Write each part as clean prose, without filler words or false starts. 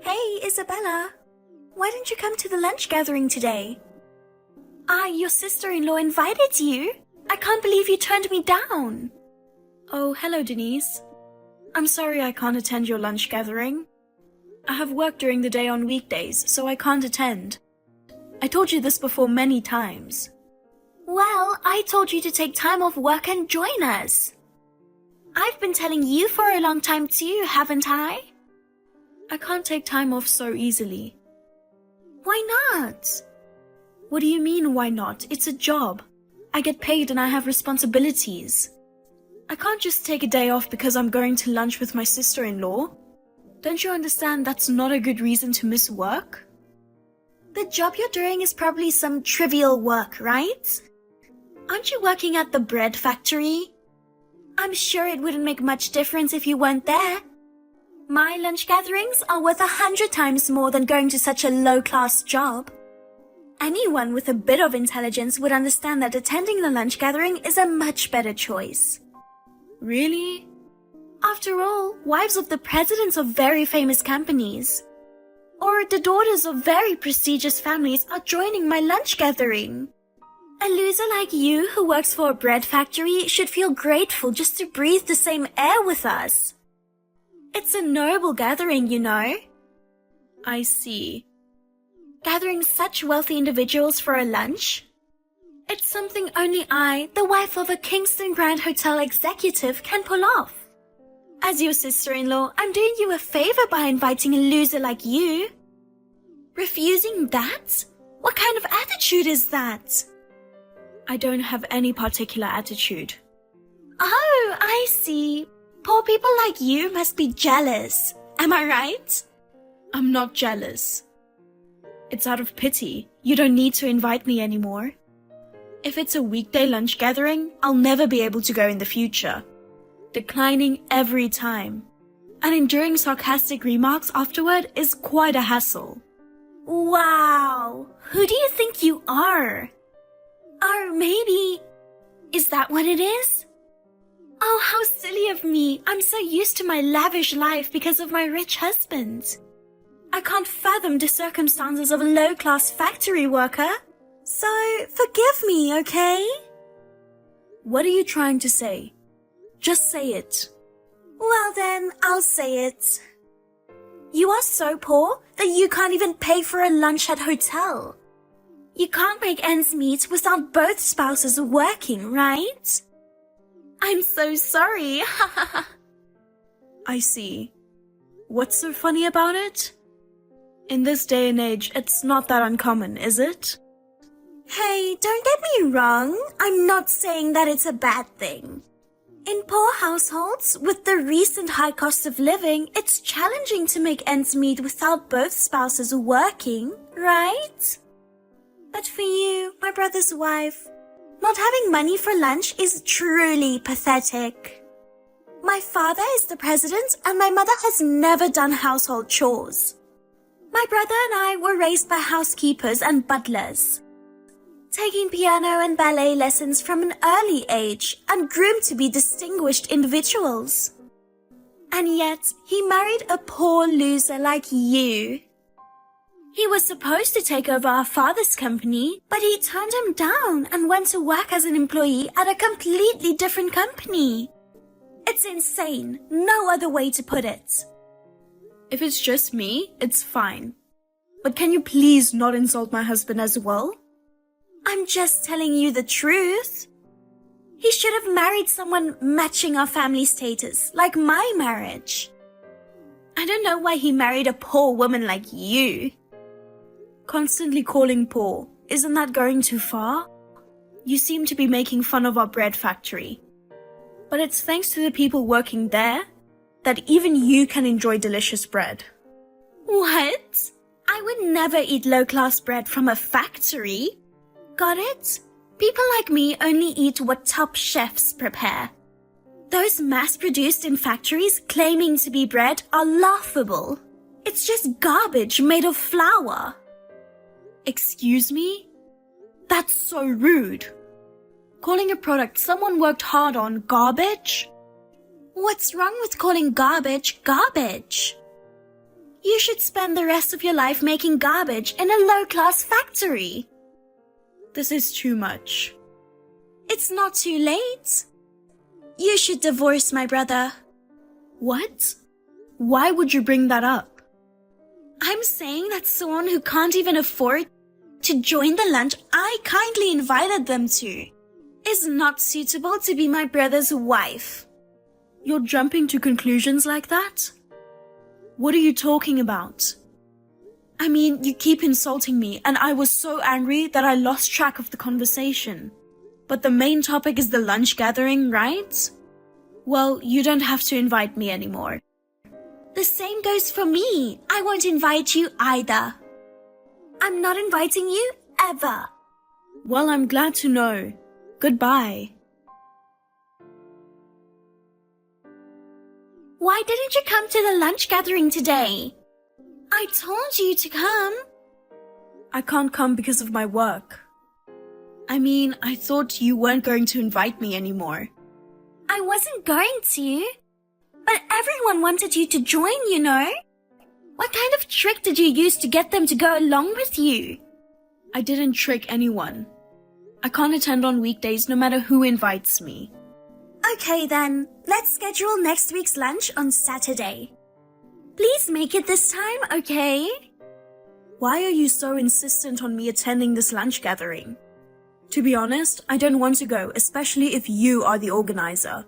Hey, Isabella. Why didn't you come to the lunch gathering today? Your sister-in-law invited you. I can't believe you turned me down. Oh, hello, Denise. I'm sorry I can't attend your lunch gathering. I have work during the day on weekdays, so I can't attend. I told you this before many times. Well, I told you to take time off work and join us. I've been telling you for a long time too, haven't I? I can't take time off so easily. Why not? What do you mean, why not? It's a job. I get paid and I have responsibilities. I can't just take a day off because I'm going to lunch with my sister-in-law. Don't you understand that's not a good reason to miss work? The job you're doing is probably some trivial work, right? Aren't you working at the bread factory? I'm sure it wouldn't make much difference if you weren't there. My lunch gatherings are worth 100 times more than going to such a low-class job. Anyone with a bit of intelligence would understand that attending the lunch gathering is a much better choice. Really? After all, wives of the presidents of very famous companies, or the daughters of very prestigious families are joining my lunch gathering. A loser like you who works for a bread factory should feel grateful just to breathe the same air with us. It's a noble gathering, you know. I see. Gathering such wealthy individuals for a lunch? It's something only I, the wife of a Kingston Grand Hotel executive, can pull off. As your sister-in-law, I'm doing you a favor by inviting a loser like you. Refusing that? What kind of attitude is that? I don't have any particular attitude. Oh, I see. Poor people like you must be jealous. Am I right? I'm not jealous. It's out of pity. You don't need to invite me anymore. If it's a weekday lunch gathering, I'll never be able to go in the future. Declining every time. And enduring sarcastic remarks afterward is quite a hassle. Wow! Who do you think you are? Or maybe... Is that what it is? Oh, how silly of me. I'm so used to my lavish life because of my rich husband. I can't fathom the circumstances of a low-class factory worker. So, forgive me, okay? What are you trying to say? Just say it. Well then, I'll say it. You are so poor that you can't even pay for a lunch at hotel. You can't make ends meet without both spouses working, right? I'm so sorry. I see. What's so funny about it? In this day and age, it's not that uncommon, is it? Hey, don't get me wrong. I'm not saying that it's a bad thing. In poor households, with the recent high cost of living, it's challenging to make ends meet without both spouses working, right? But for you, my brother's wife, not having money for lunch is truly pathetic. My father is the president and my mother has never done household chores. My brother and I were raised by housekeepers and butlers, taking piano and ballet lessons from an early age and groomed to be distinguished individuals. And yet, he married a poor loser like you. He was supposed to take over our father's company, but he turned him down and went to work as an employee at a completely different company. It's insane. No other way to put it. If it's just me, it's fine. But can you please not insult my husband as well? I'm just telling you the truth. He should have married someone matching our family status, like my marriage. I don't know why he married a poor woman like you. Constantly calling poor, isn't that going too far? You seem to be making fun of our bread factory. But it's thanks to the people working there that even you can enjoy delicious bread. What? I would never eat low-class bread from a factory. Got it? People like me only eat what top chefs prepare. Those mass-produced in factories claiming to be bread are laughable. It's just garbage made of flour. Excuse me? That's so rude. Calling a product someone worked hard on garbage? What's wrong with calling garbage garbage? You should spend the rest of your life making garbage in a low-class factory. This is too much. It's not too late. You should divorce my brother. What? Why would you bring that up? I'm saying that someone who can't even afford to join the lunch I kindly invited them to is not suitable to be my brother's wife. You're jumping to conclusions like that? What are you talking about? I mean, you keep insulting me, and I was so angry that I lost track of the conversation. But the main topic is the lunch gathering, right? Well, you don't have to invite me anymore. The same goes for me. I won't invite you either. I'm not inviting you ever. Well, I'm glad to know. Goodbye. Why didn't you come to the lunch gathering today? I told you to come. I can't come because of my work. I mean, I thought you weren't going to invite me anymore. I wasn't going to. But everyone wanted you to join, you know. What kind of trick did you use to get them to go along with you? I didn't trick anyone. I can't attend on weekdays no matter who invites me. Okay then, let's schedule next week's lunch on Saturday. Please make it this time, okay? Why are you so insistent on me attending this lunch gathering? To be honest, I don't want to go, especially if you are the organizer.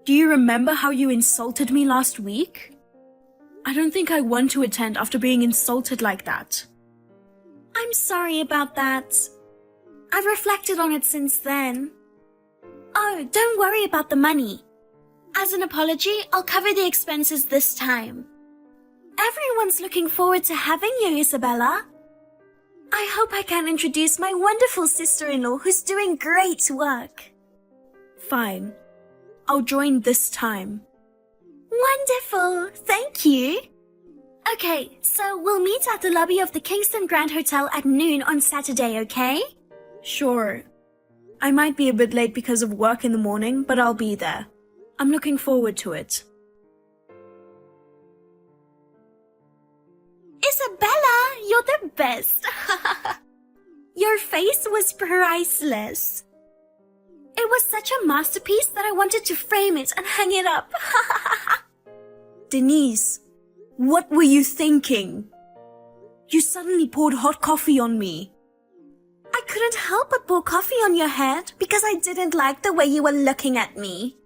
Do you remember how you insulted me last week? I don't think I want to attend after being insulted like that. I'm sorry about that. I've reflected on it since then. Oh, don't worry about the money. As an apology, I'll cover the expenses this time. Everyone's looking forward to having you, Isabella. I hope I can introduce my wonderful sister-in-law who's doing great work. Fine. I'll join this time. Wonderful, thank you. Okay, so we'll meet at the lobby of the Kingston Grand Hotel at noon on Saturday, okay? Sure. I might be a bit late because of work in the morning, but I'll be there. I'm looking forward to it. Isabella, you're the best. Your face was priceless. It was such a masterpiece that I wanted to frame it and hang it up. Denise, what were you thinking? You suddenly poured hot coffee on me. I couldn't help but pour coffee on your head because I didn't like the way you were looking at me.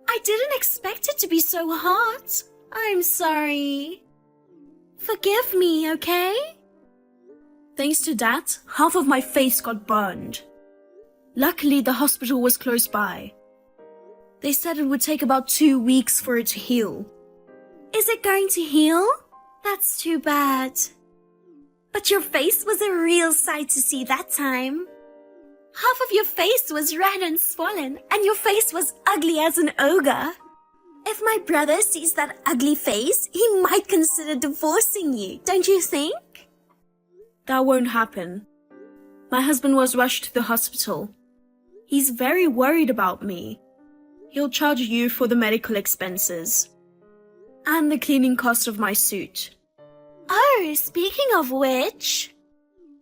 I didn't expect it to be so hot. I'm sorry. Forgive me, okay? Thanks to that, half of my face got burned. Luckily, the hospital was close by. They said it would take about 2 weeks for it to heal. Is it going to heal? That's too bad. But your face was a real sight to see that time. Half of your face was red and swollen, and your face was ugly as an ogre. If my brother sees that ugly face, he might consider divorcing you, don't you think? That won't happen. My husband was rushed to the hospital. He's very worried about me. He'll charge you for the medical expenses. And the cleaning cost of my suit. Oh, speaking of which,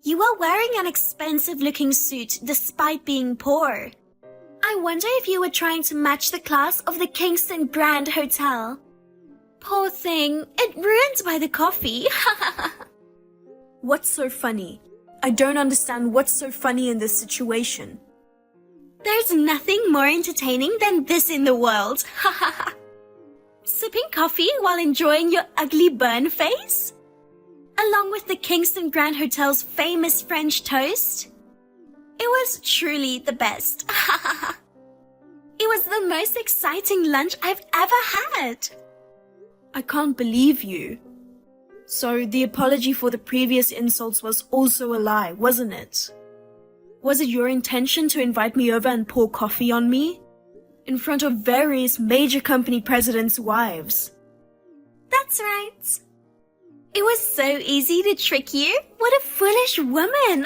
you are wearing an expensive-looking suit despite being poor. I wonder if you were trying to match the class of the Kingston Grand Hotel. Poor thing, it ruined by the coffee. What's so funny? I don't understand what's so funny in this situation. There's nothing more entertaining than this in the world. Sipping coffee while enjoying your ugly burn face? Along with the Kingston Grand Hotel's famous French toast? It was truly the best. It was the most exciting lunch I've ever had. I can't believe you. So the apology for the previous insults was also a lie, wasn't it? Was it your intention to invite me over and pour coffee on me? In front of various major company presidents' wives? That's right. It was so easy to trick you. What a foolish woman.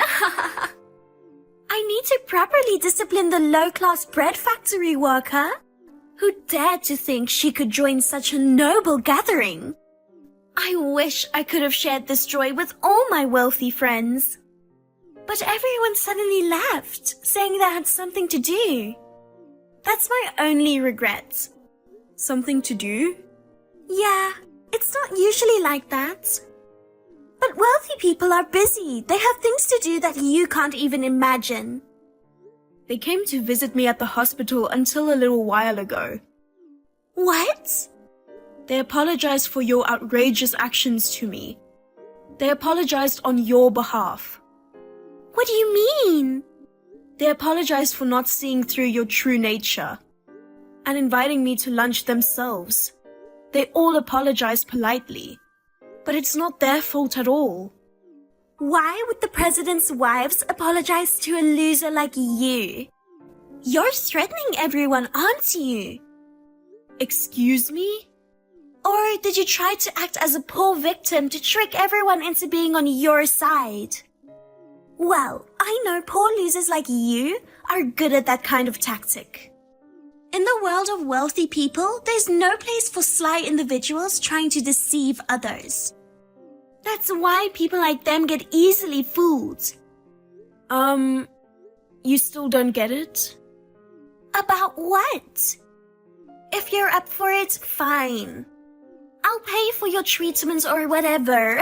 I need to properly discipline the low-class bread factory worker who dared to think she could join such a noble gathering. I wish I could have shared this joy with all my wealthy friends. But everyone suddenly left, saying they had something to do. That's my only regret. Something to do? Yeah, it's not usually like that. But wealthy people are busy. They have things to do that you can't even imagine. They came to visit me at the hospital until a little while ago. What? They apologized for your outrageous actions to me. They apologized on your behalf. What do you mean? They apologized for not seeing through your true nature and inviting me to lunch themselves. They all apologized politely, but it's not their fault at all. Why would the president's wives apologize to a loser like you? You're threatening everyone, aren't you? Excuse me? Or did you try to act as a poor victim to trick everyone into being on your side? Well, I know poor losers like you are good at that kind of tactic. In the world of wealthy people, there's no place for sly individuals trying to deceive others. That's why people like them get easily fooled. You still don't get it? About what? If you're up for it, fine. I'll pay for your treatments or whatever.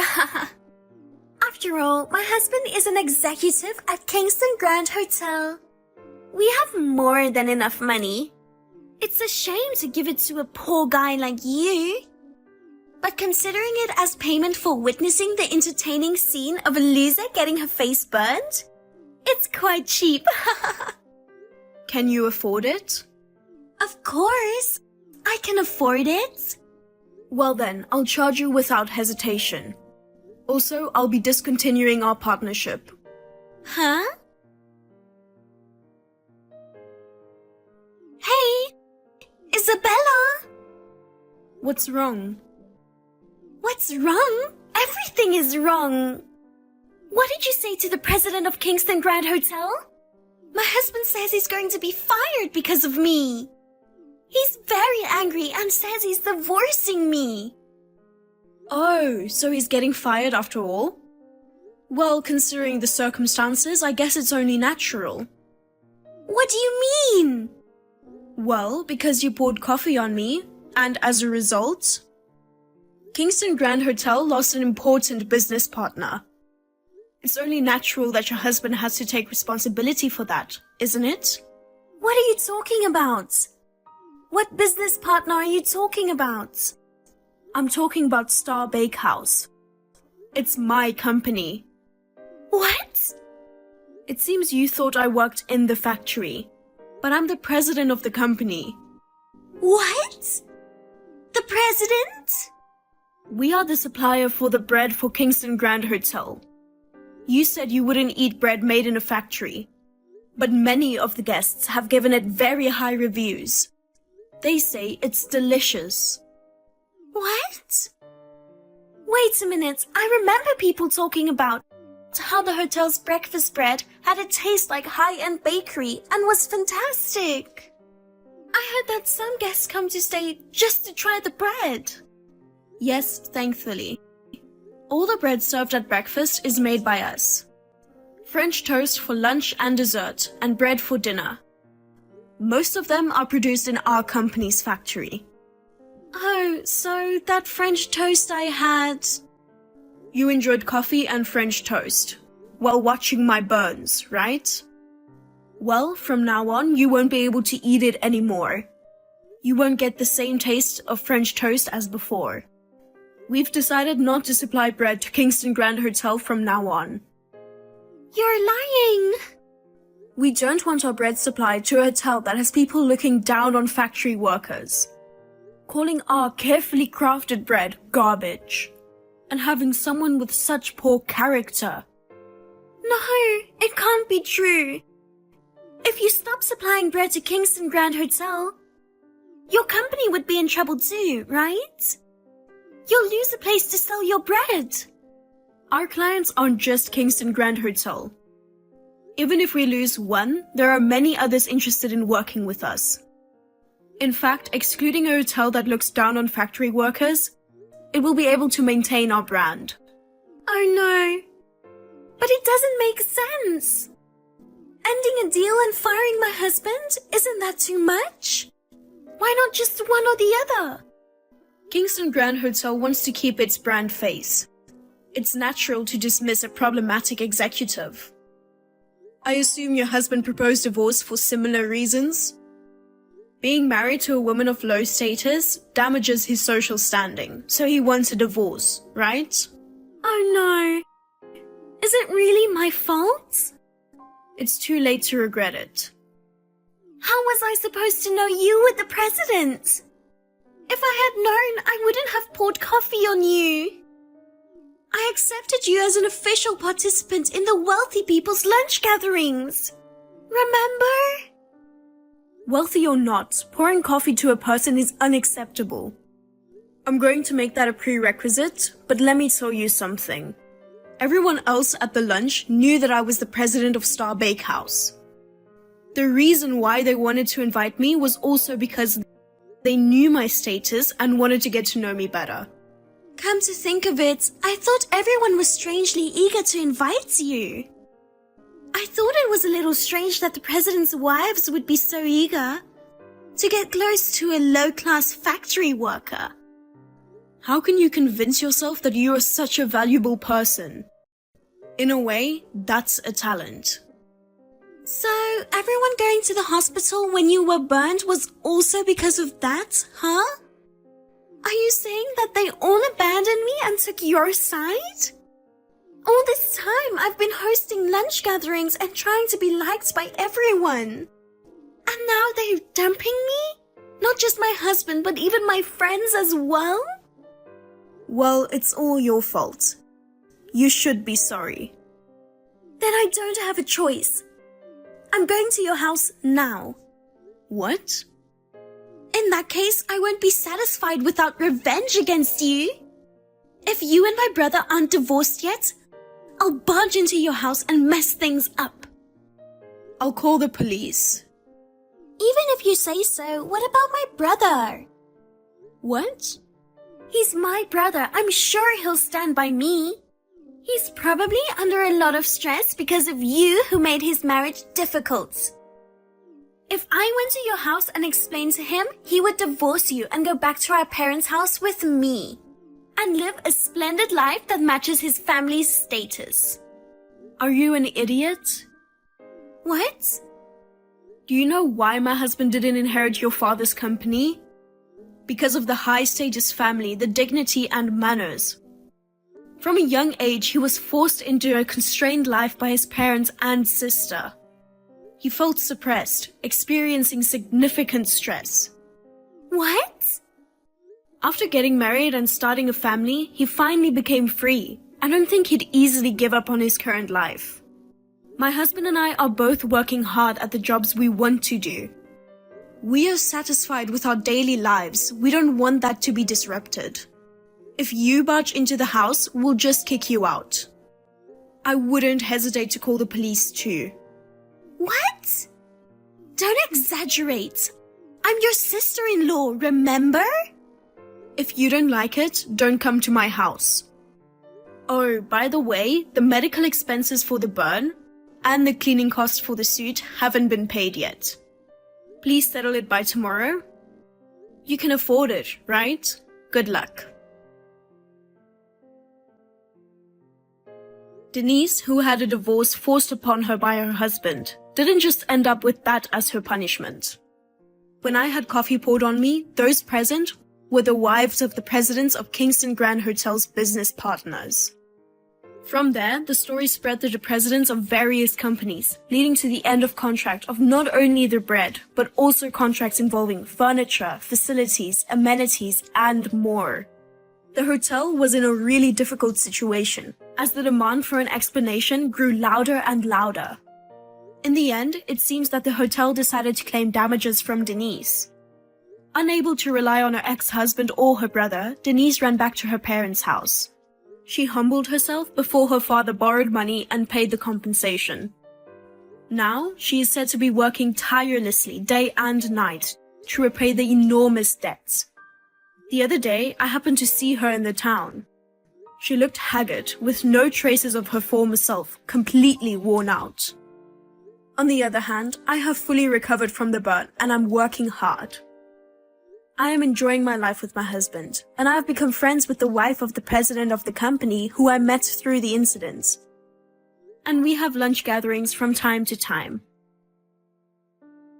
After all, my husband is an executive at Kingston Grand Hotel. We have more than enough money. It's a shame to give it to a poor guy like you. But considering it as payment for witnessing the entertaining scene of a loser getting her face burned, it's quite cheap. Can you afford it? Of course. I can afford it. Well then, I'll charge you without hesitation. Also, I'll be discontinuing our partnership. Huh? Hey, Isabella! What's wrong? What's wrong? Everything is wrong. What did you say to the president of Kingston Grand Hotel? My husband says he's going to be fired because of me. He's very angry and says he's divorcing me. Oh, so he's getting fired after all? Well, considering the circumstances, I guess it's only natural. What do you mean? Well, because you poured coffee on me, and as a result, Kingston Grand Hotel lost an important business partner. It's only natural that your husband has to take responsibility for that, isn't it? What are you talking about? What business partner are you talking about? I'm talking about Star Bakehouse. It's my company. What? It seems you thought I worked in the factory, but I'm the president of the company. What? The president? We are the supplier for the bread for Kingston Grand Hotel. You said you wouldn't eat bread made in a factory, but many of the guests have given it very high reviews. They say it's delicious. What? Wait a minute, I remember people talking about how the hotel's breakfast bread had a taste like high-end bakery and was fantastic. I heard that some guests come to stay just to try the bread. Yes, thankfully. All the bread served at breakfast is made by us. French toast for lunch and dessert, and bread for dinner. Most of them are produced in our company's factory. Oh, so that French toast I had... You enjoyed coffee and French toast while watching my burns, right? Well, from now on, you won't be able to eat it anymore. You won't get the same taste of French toast as before. We've decided not to supply bread to Kingston Grand Hotel from now on. You're lying! We don't want our bread supplied to a hotel that has people looking down on factory workers, calling our carefully crafted bread garbage, and having someone with such poor character. No, it can't be true. If you stop supplying bread to Kingston Grand Hotel, your company would be in trouble too, right? You'll lose a place to sell your bread. Our clients aren't just Kingston Grand Hotel. Even if we lose one, there are many others interested in working with us. In fact, excluding a hotel that looks down on factory workers, It will be able to maintain our brand. Oh no. But it doesn't make sense. Ending a deal and firing my husband, isn't that too much? Why not just one or the other? Kingston Grand Hotel wants to keep its brand face. It's natural to dismiss a problematic executive. I assume your husband proposed divorce for similar reasons? Being married to a woman of low status damages his social standing, so he wants a divorce, right? Oh no. Is it really my fault? It's too late to regret it. How was I supposed to know you were the president? If I had known, I wouldn't have poured coffee on you. I accepted you as an official participant in the wealthy people's lunch gatherings. Remember? Wealthy or not, pouring coffee to a person is unacceptable. I'm going to make that a prerequisite, but let me tell you something. Everyone else at the lunch knew that I was the president of Star Bakehouse. The reason why they wanted to invite me was also because they knew my status and wanted to get to know me better. Come to think of it, I thought everyone was strangely eager to invite you. I thought it was a little strange that the president's wives would be so eager to get close to a low-class factory worker. How can you convince yourself that you are such a valuable person? In a way, that's a talent. So, everyone going to the hospital when you were burned was also because of that, huh? Are you saying that they all abandoned me and took your side? All this time, I've been hosting lunch gatherings and trying to be liked by everyone. And now they're dumping me? Not just my husband, but even my friends as well? Well, it's all your fault. You should be sorry. Then I don't have a choice. I'm going to your house now. What? In that case, I won't be satisfied without revenge against you. If you and my brother aren't divorced yet, I'll barge into your house and mess things up. I'll call the police. Even if you say so, what about my brother? What? He's my brother. I'm sure he'll stand by me. He's probably under a lot of stress because of you who made his marriage difficult. If I went to your house and explained to him, he would divorce you and go back to our parents' house with me and live a splendid life that matches his family's status. Are you an idiot? What? Do you know why my husband didn't inherit your father's company? Because of the high-status family, the dignity and manners. From a young age, he was forced into a constrained life by his parents and sister. He felt suppressed, experiencing significant stress. What? After getting married and starting a family, he finally became free. I don't think he'd easily give up on his current life. My husband and I are both working hard at the jobs we want to do. We are satisfied with our daily lives. We don't want that to be disrupted. If you barge into the house, we'll just kick you out. I wouldn't hesitate to call the police too. What? Don't exaggerate. I'm your sister-in-law, remember? If you don't like it, don't come to my house. Oh, by the way, the medical expenses for the burn and the cleaning cost for the suit haven't been paid yet. Please settle it by tomorrow. You can afford it, right? Good luck. Denise, who had a divorce forced upon her by her husband, didn't just end up with that as her punishment. When I had coffee poured on me, those present were the wives of the presidents of Kingston Grand Hotel's business partners. From there, the story spread to the presidents of various companies, leading to the end of contract of not only the bread, but also contracts involving furniture, facilities, amenities, and more. The hotel was in a really difficult situation, as the demand for an explanation grew louder and louder. In the end, it seems that the hotel decided to claim damages from Denise. Unable to rely on her ex-husband or her brother, Denise ran back to her parents' house. She humbled herself before her father borrowed money and paid the compensation. Now, she is said to be working tirelessly day and night to repay the enormous debts. The other day, I happened to see her in the town. She looked haggard, with no traces of her former self, completely worn out. On the other hand, I have fully recovered from the burn and I'm working hard. I am enjoying my life with my husband, and I have become friends with the wife of the president of the company who I met through the incident. And we have lunch gatherings from time to time.